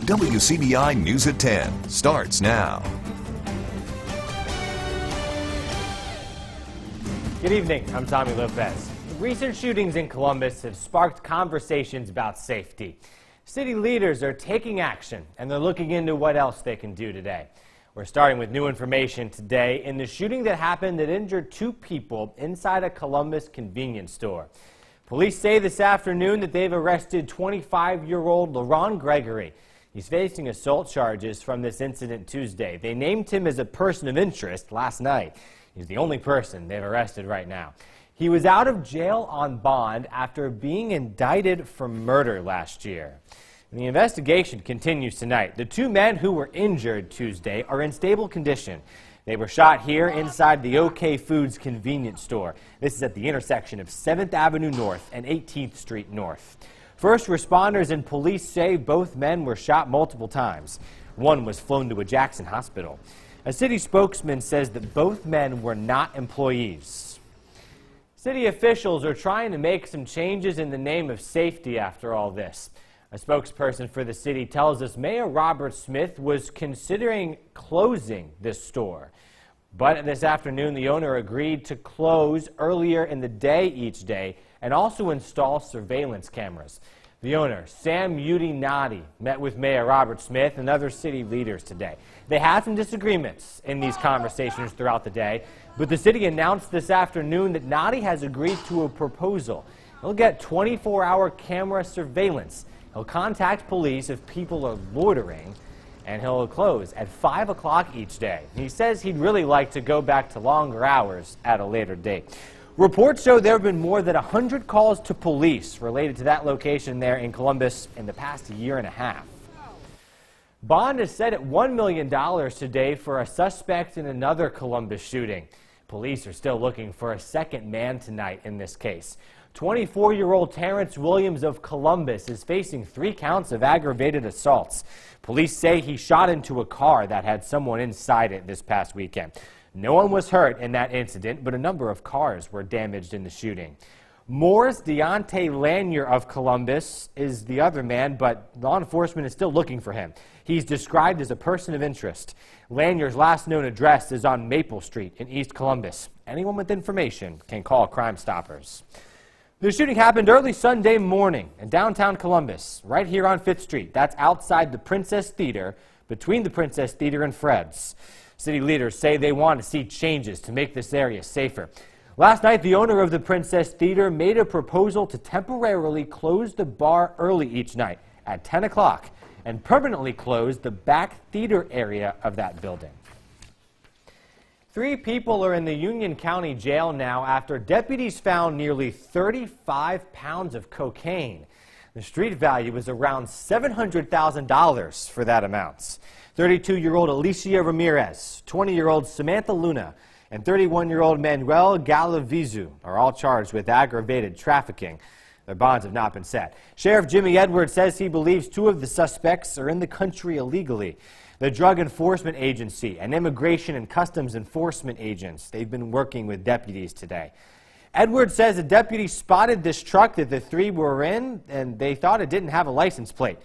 WCBI News at 10 starts now. Good evening, I'm Tommy Lopez. Recent shootings in Columbus have sparked conversations about safety. City leaders are taking action, and they're looking into what else they can do today. We're starting with new information today in the shooting that happened that injured two people inside a Columbus convenience store. Police say this afternoon that they've arrested 25-year-old LaRon Gregory. He's facing assault charges from this incident Tuesday. They named him as a person of interest last night. He's the only person they've arrested right now. He was out of jail on bond after being indicted for murder last year. And the investigation continues tonight. The two men who were injured Tuesday are in stable condition. They were shot here inside the OK Foods convenience store. This is at the intersection of 7th Avenue North and 18th Street North. First responders and police say both men were shot multiple times. One was flown to a Jackson hospital. A city spokesman says that both men were not employees. City officials are trying to make some changes in the name of safety after all this. A spokesperson for the city tells us Mayor Robert Smith was considering closing this store. But this afternoon, the owner agreed to close earlier in the day each day and also install surveillance cameras. The owner, Sam Udinati, met with Mayor Robert Smith and other city leaders today. They had some disagreements in these conversations throughout the day, but the city announced this afternoon that Nadi has agreed to a proposal. He'll get 24-hour camera surveillance. He'll contact police if people are loitering, and he'll close at 5 o'clock each day. He says he'd really like to go back to longer hours at a later date. Reports show there have been more than 100 calls to police related to that location there in Columbus in the past year and a half. Bond is set at $1 million today for a suspect in another Columbus shooting. Police are still looking for a second man tonight in this case. 24-year-old Terrence Williams of Columbus is facing 3 counts of aggravated assaults. Police say he shot into a car that had someone inside it this past weekend. No one was hurt in that incident, but a number of cars were damaged in the shooting. Morris Deontay Lanier of Columbus is the other man, but law enforcement is still looking for him. He's described as a person of interest. Lanier's last known address is on Maple Street in East Columbus. Anyone with information can call Crime Stoppers. The shooting happened early Sunday morning in downtown Columbus, right here on 5th Street. That's outside the Princess Theater, between the Princess Theater and Fred's. City leaders say they want to see changes to make this area safer. Last night, the owner of the Princess Theater made a proposal to temporarily close the bar early each night at 10 o'clock and permanently close the back theater area of that building. 3 people are in the Union County Jail now after deputies found nearly 35 pounds of cocaine. The street value is around $700,000 for that amount. 32-year-old Alicia Ramirez, 20-year-old Samantha Luna, and 31-year-old Manuel Galavizu are all charged with aggravated trafficking. Their bonds have not been set. Sheriff Jimmy Edwards says he believes 2 of the suspects are in the country illegally. The Drug Enforcement Agency and Immigration and Customs Enforcement agents, they've been working with deputies today. Edwards says a deputy spotted this truck that the 3 were in, and they thought it didn't have a license plate.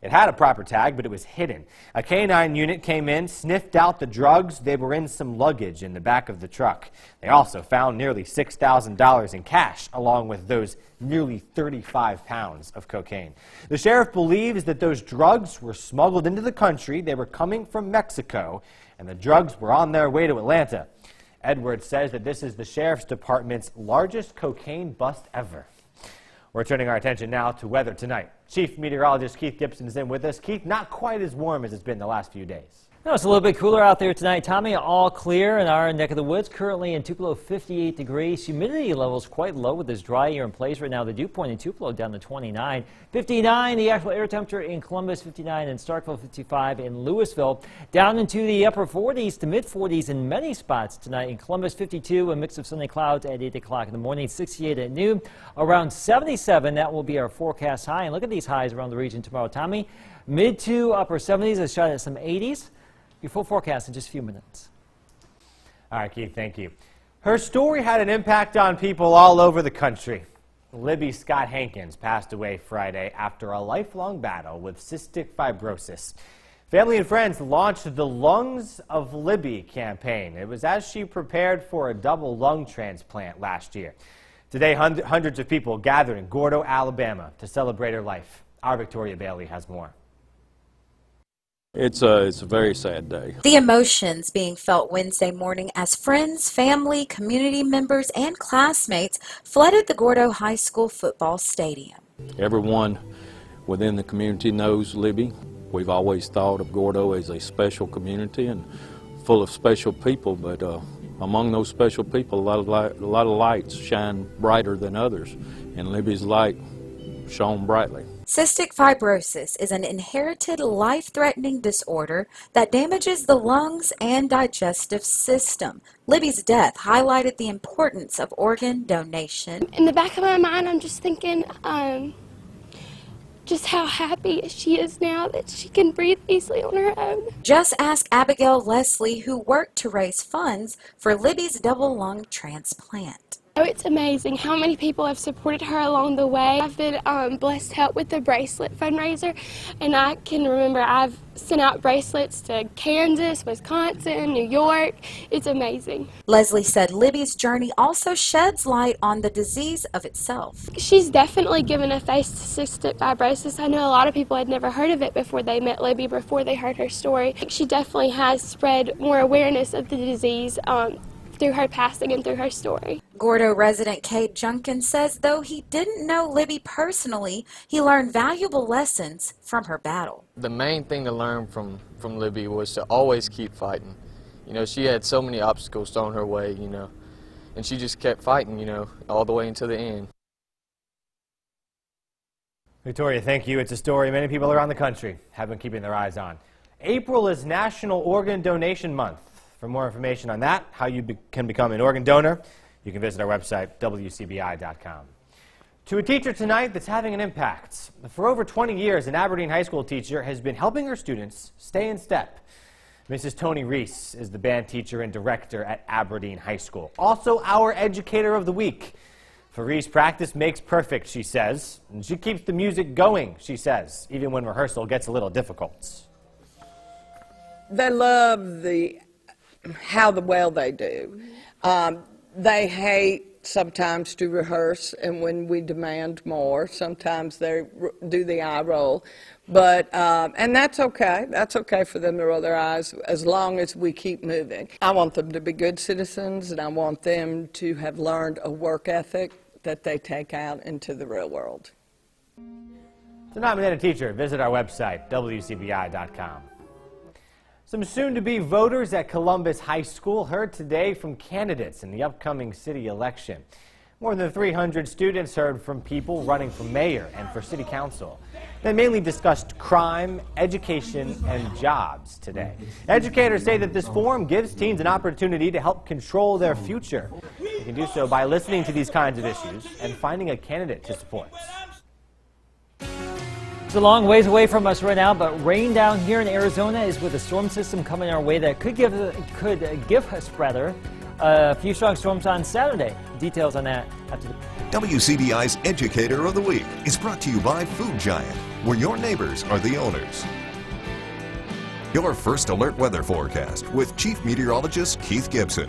It had a proper tag, but it was hidden. A canine unit came in, sniffed out the drugs. They were in some luggage in the back of the truck. They also found nearly $6,000 in cash, along with those nearly 35 pounds of cocaine. The sheriff believes that those drugs were smuggled into the country. They were coming from Mexico, and the drugs were on their way to Atlanta. Edwards says that this is the sheriff's department's largest cocaine bust ever. We're turning our attention now to weather tonight. Chief Meteorologist Keith Gibson is in with us. Keith, not quite as warm as it's been the last few days. No, it's a little bit cooler out there tonight. Tommy, all clear in our neck of the woods. Currently in Tupelo, 58 degrees. Humidity levels quite low with this dry air in place right now. The dew point in Tupelo down to 29. 59, the actual air temperature in Columbus, 59 in Starkville, 55 in Louisville. Down into the upper 40s to mid 40s in many spots tonight. In Columbus, 52, a mix of sunny clouds at 8 o'clock in the morning, 68 at noon. Around 77, that will be our forecast high. And look at these highs around the region tomorrow, Tommy. Mid to upper 70s, a shot at some 80s. Your full forecast in just a few minutes. All right, Keith, thank you. Her story had an impact on people all over the country. Libby Scott Hankins passed away Friday after a lifelong battle with cystic fibrosis. Family and friends launched the Lungs of Libby campaign. It was as she prepared for a double lung transplant last year. Today, hundreds of people gathered in Gordo, Alabama to celebrate her life. Our Victoria Bailey has more. It's a very sad day. The emotions being felt Wednesday morning as friends, family, community members, and classmates flooded the Gordo High School football stadium. Everyone within the community knows Libby. We've always thought of Gordo as a special community and full of special people, but among those special people, a lot of lights shine brighter than others, and Libby's light shone brightly. Cystic fibrosis is an inherited life-threatening disorder that damages the lungs and digestive system. Libby's death highlighted the importance of organ donation. In the back of my mind, I'm just thinking just how happy she is now that she can breathe easily on her own. Just ask Abigail Leslie, who worked to raise funds for Libby's double lung transplant. Oh, it's amazing how many people have supported her along the way. I've been blessed to help with the bracelet fundraiser, and I can remember I've sent out bracelets to Kansas, Wisconsin, New York. It's amazing. Leslie said Libby's journey also sheds light on the disease of itself. She's definitely given a face to cystic fibrosis. I know a lot of people had never heard of it before they met Libby, before they heard her story. She definitely has spread more awareness of the disease through her passing and through her story. Gordo resident Cade Junkin says though he didn't know Libby personally, he learned valuable lessons from her battle. The main thing to learn from Libby was to always keep fighting. You know, she had so many obstacles thrown her way, you know, and she just kept fighting, you know, all the way until the end. Victoria, thank you. It's a story many people around the country have been keeping their eyes on. April is National Organ Donation Month. For more information on that, how you can become an organ donor, you can visit our website, WCBI.com. To a teacher tonight that's having an impact. For over 20 years, an Aberdeen High School teacher has been helping her students stay in step. Mrs. Tony Reese is the band teacher and director at Aberdeen High School. Also our Educator of the Week. For Reese, practice makes perfect, she says. And she keeps the music going, she says, even when rehearsal gets a little difficult. They love how well they do. They hate sometimes to rehearse, and when we demand more, sometimes they do the eye roll. But and that's okay. That's okay for them to roll their eyes as long as we keep moving. I want them to be good citizens, and I want them to have learned a work ethic that they take out into the real world. To nominate a teacher, visit our website, WCBI.com. Some soon-to-be voters at Columbus High School heard today from candidates in the upcoming city election. More than 300 students heard from people running for mayor and for city council. They mainly discussed crime, education, and jobs today. Educators say that this forum gives teens an opportunity to help control their future. You can do so by listening to these kinds of issues and finding a candidate to support. It's a long ways away from us right now, but rain down here in Arizona is with a storm system coming our way that could give us a few strong storms on Saturday. Details on that after the... WCBI's Educator of the Week is brought to you by Food Giant, where your neighbors are the owners. Your first alert weather forecast with Chief Meteorologist Keith Gibson.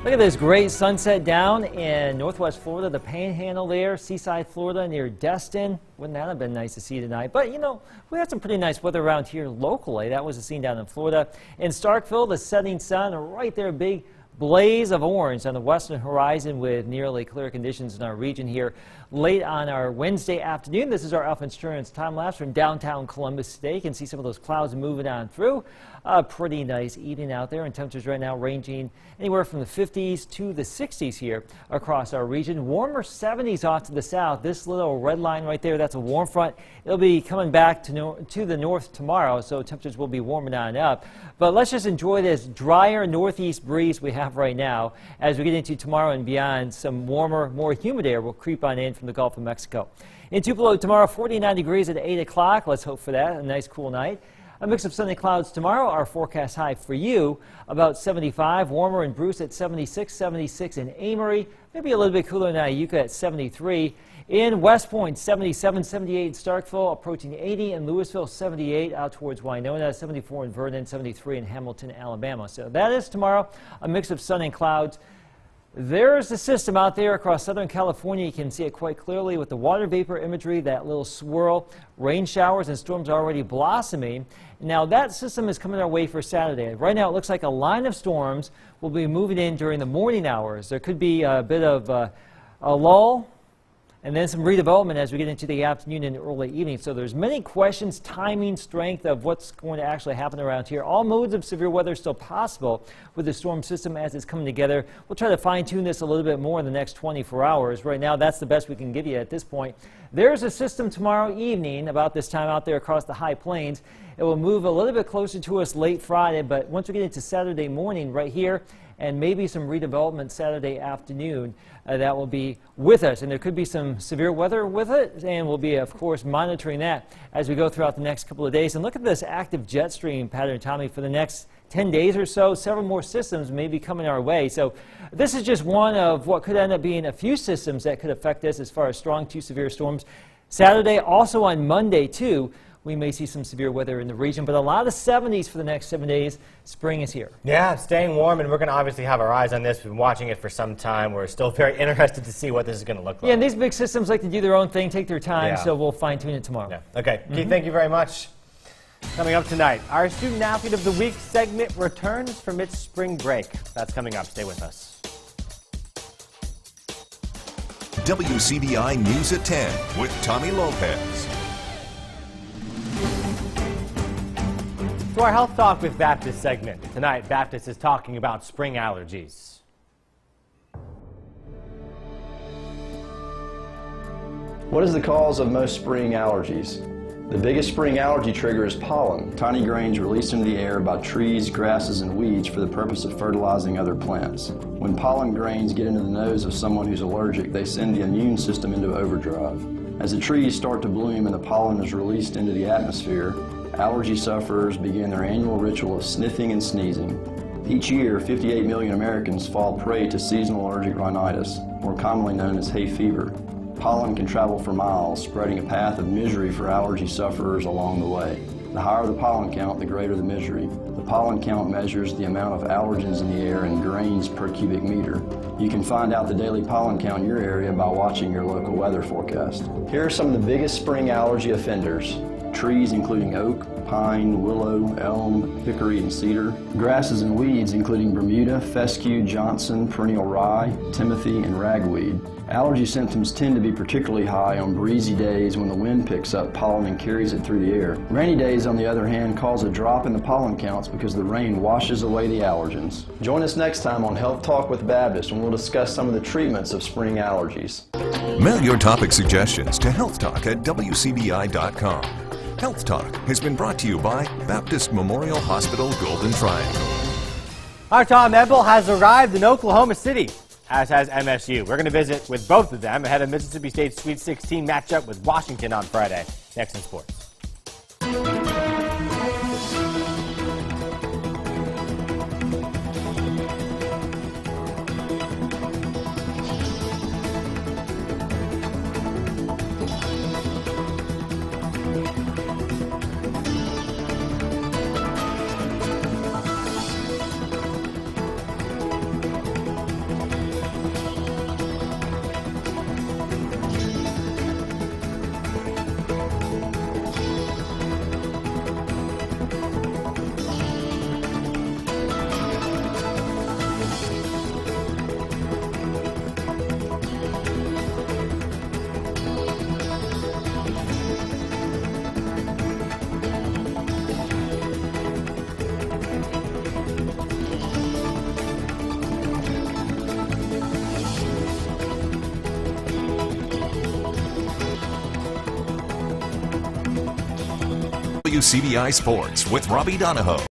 Look at this great sunset down in northwest Florida, the Panhandle there, Seaside, Florida, near Destin. Wouldn't that have been nice to see tonight? But, you know, we had some pretty nice weather around here locally. That was the scene down in Florida. In Starkville, the setting sun right there, big blaze of orange on the western horizon with nearly clear conditions in our region here late on our Wednesday afternoon. This is our Alpha Insurance time lapse from downtown Columbus today. You can see some of those clouds moving on through. A pretty nice evening out there, and temperatures right now ranging anywhere from the 50s to the 60s here across our region. Warmer 70s off to the south. This little red line right there, that's a warm front. It'll be coming back to the north tomorrow, so temperatures will be warming on up. But let's just enjoy this drier northeast breeze we have right now. As we get into tomorrow and beyond, some warmer, more humid air will creep on in from the Gulf of Mexico. In Tupelo tomorrow, 49 degrees at 8 o'clock. Let's hope for that. A nice cool night. A mix of sunny clouds tomorrow. Our forecast high for you about 75. Warmer in Bruce at 76, 76 in Amory. Maybe a little bit cooler in Iuka at 73. In West Point, 77, 78 in Starkville, approaching 80 in Louisville, 78 out towards Winona, 74 in Vernon, 73 in Hamilton, Alabama. So that is tomorrow, a mix of sun and clouds. There's a system out there across Southern California. You can see it quite clearly with the water vapor imagery, that little swirl. Rain showers and storms are already blossoming. Now that system is coming our way for Saturday. Right now it looks like a line of storms will be moving in during the morning hours. There could be a bit of a lull and then some redevelopment as we get into the afternoon and early evening. So there's many questions, timing, strength of what's going to actually happen around here. All modes of severe weather still possible with the storm system as it's coming together. We'll try to fine-tune this a little bit more in the next 24 hours. Right now, that's the best we can give you at this point. There's a system tomorrow evening about this time out there across the high plains. It will move a little bit closer to us late Friday, but once we get into Saturday morning right here, and maybe some redevelopment Saturday afternoon, that will be with us. And there could be some severe weather with it, and we'll be, of course, monitoring that as we go throughout the next couple of days. And look at this active jet stream pattern, Tommy, for the next 10 days or so. Several more systems may be coming our way. So this is just one of what could end up being a few systems that could affect us as far as strong to severe storms. Saturday, also on Monday, too, we may see some severe weather in the region, but a lot of 70s for the next 7 days. Spring is here. Yeah, staying warm, and we're going to obviously have our eyes on this. We've been watching it for some time. We're still very interested to see what this is going to look like. Yeah, and these big systems like to do their own thing, take their time, so we'll fine-tune it tomorrow. Yeah. Okay, Keith, thank you very much. Coming up tonight, our Student Athlete of the Week segment returns from its spring break. That's coming up. Stay with us. WCBI News at 10 with Tommy Lopez. To our Health Talk with Baptist segment. Tonight, Baptist is talking about spring allergies. What is the cause of most spring allergies? The biggest spring allergy trigger is pollen, tiny grains released into the air by trees, grasses, and weeds for the purpose of fertilizing other plants. When pollen grains get into the nose of someone who's allergic, they send the immune system into overdrive. As the trees start to bloom and the pollen is released into the atmosphere, allergy sufferers begin their annual ritual of sniffing and sneezing. Each year, 58 million Americans fall prey to seasonal allergic rhinitis, more commonly known as hay fever. Pollen can travel for miles, spreading a path of misery for allergy sufferers along the way. The higher the pollen count, the greater the misery. The pollen count measures the amount of allergens in the air in grains per cubic meter. You can find out the daily pollen count in your area by watching your local weather forecast. Here are some of the biggest spring allergy offenders. Trees including oak, pine, willow, elm, hickory, and cedar. Grasses and weeds including Bermuda, fescue, Johnson, perennial rye, timothy, and ragweed. Allergy symptoms tend to be particularly high on breezy days when the wind picks up pollen and carries it through the air. Rainy days, on the other hand, cause a drop in the pollen counts because the rain washes away the allergens. Join us next time on Health Talk with Baptist when we'll discuss some of the treatments of spring allergies. Mail your topic suggestions to healthtalk@wcbi.com. Health Talk has been brought to you by Baptist Memorial Hospital Golden Triangle. Our Tom Ebel has arrived in Oklahoma City, as has MSU. We're going to visit with both of them ahead of Mississippi State's Sweet 16 matchup with Washington on Friday. Next in sports. WCBI Sports with Robbie Donahoe.